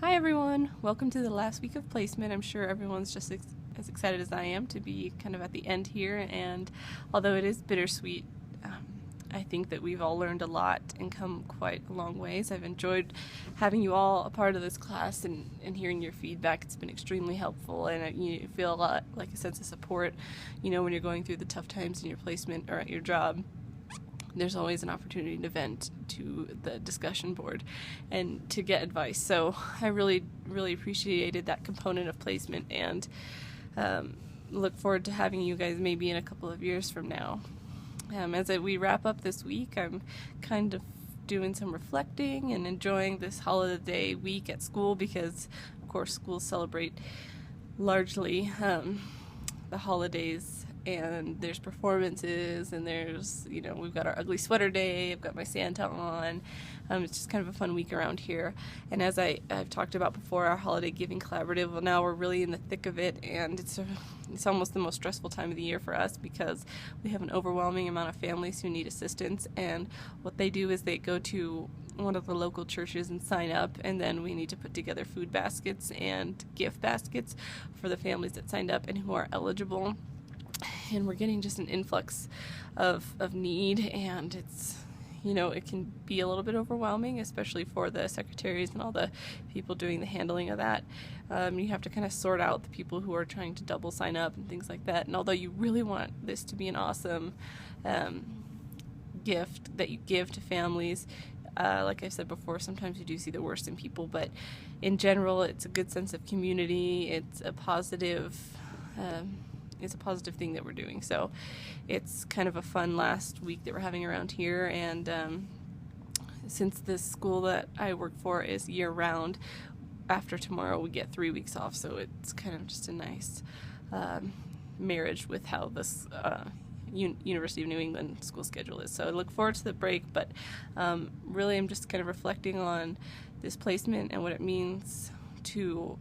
Hi everyone! Welcome to the last week of placement. I'm sure everyone's just as excited as I am to be kind of at the end here, and although it is bittersweet, I think that we've all learned a lot and come quite a long ways. I've enjoyed having you all a part of this class and hearing your feedback. It's been extremely helpful, and you feel a lot like a sense of support, when you're going through the tough times in your placement or at your job. There's always an opportunity to vent to the discussion board and to get advice. So I really, really appreciated that component of placement, and look forward to having you guys maybe in a couple of years from now. As we wrap up this week, I'm kind of doing some reflecting and enjoying this holiday week at school because, of course, schools celebrate largely the holidays, and there's performances, and there's, we've got our ugly sweater day, I've got my Santa on. It's just kind of a fun week around here. And as I've talked about before, our holiday giving collaborative, well, now we're really in the thick of it, and it's almost the most stressful time of the year for us because we have an overwhelming amount of families who need assistance, and what they do is they go to one of the local churches and sign up, and then we need to put together food baskets and gift baskets for the families that signed up and who are eligible. And we're getting just an influx of need, and it's, it can be a little bit overwhelming, especially for the secretaries and all the people doing the handling of that. You have to kind of sort out the people who are trying to double sign up and things like that. And although you really want this to be an awesome gift that you give to families, like I said before, sometimes you do see the worst in people, but in general, it's a good sense of community. It's a positive thing that we're doing. So it's kind of a fun last week that we're having around here. And since this school that I work for is year-round, after tomorrow we get 3 weeks off. So it's kind of just a nice marriage with how this University of New England school schedule is. So I look forward to the break, but really I'm just kind of reflecting on this placement and what it means to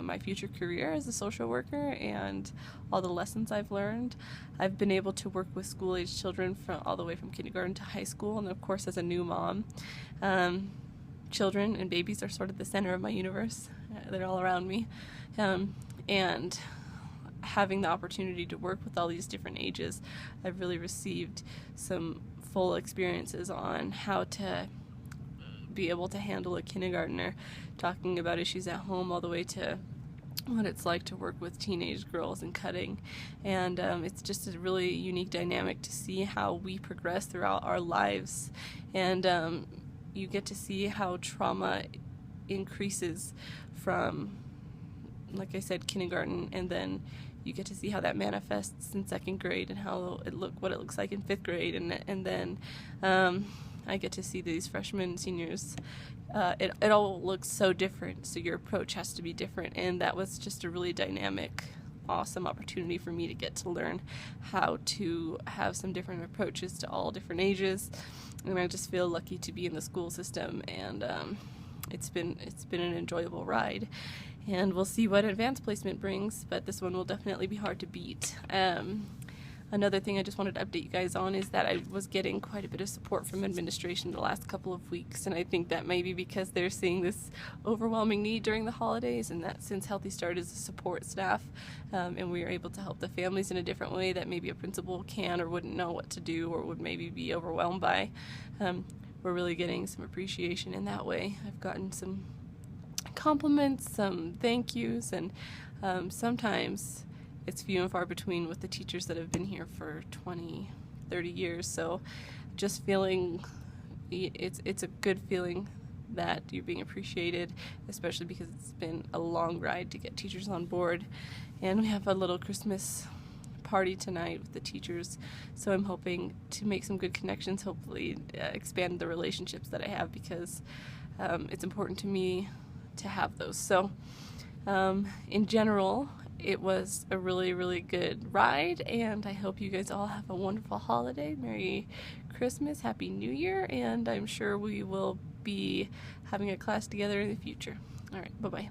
my future career as a social worker and all the lessons I've learned. I've been able to work with school-age children from all the way from kindergarten to high school, and of course as a new mom, children and babies are sort of the center of my universe. They're all around me, and having the opportunity to work with all these different ages, I've really received some full experiences on how to be able to handle a kindergartner, talking about issues at home all the way to what it's like to work with teenage girls and cutting. And it's just a really unique dynamic to see how we progress throughout our lives. And you get to see how trauma increases from, like I said, kindergarten, and then you get to see how that manifests in second grade and what it looks like in fifth grade, and then I get to see these freshmen and seniors. It all looks so different, so your approach has to be different, and that was just a really dynamic, awesome opportunity for me to get to learn how to have some different approaches to all different ages. And I just feel lucky to be in the school system, and it's been an enjoyable ride. And we'll see what advanced placement brings, but this one will definitely be hard to beat. Another thing I just wanted to update you guys on is that I was getting quite a bit of support from administration the last couple of weeks, and I think that may be because they're seeing this overwhelming need during the holidays, and that since Healthy Start is a support staff, and we are able to help the families in a different way that maybe a principal can or wouldn't know what to do or would maybe be overwhelmed by, we're really getting some appreciation in that way. I've gotten some compliments, some thank yous, and sometimes it's few and far between with the teachers that have been here for 20, 30 years. So just feeling, it's a good feeling that you're being appreciated, especially because it's been a long ride to get teachers on board. And we have a little Christmas party tonight with the teachers, so I'm hoping to make some good connections, hopefully expand the relationships that I have, because it's important to me to have those. So in general, it was a really, really good ride, and I hope you guys all have a wonderful holiday. Merry Christmas, Happy New Year, and I'm sure we will be having a class together in the future. All right, bye-bye.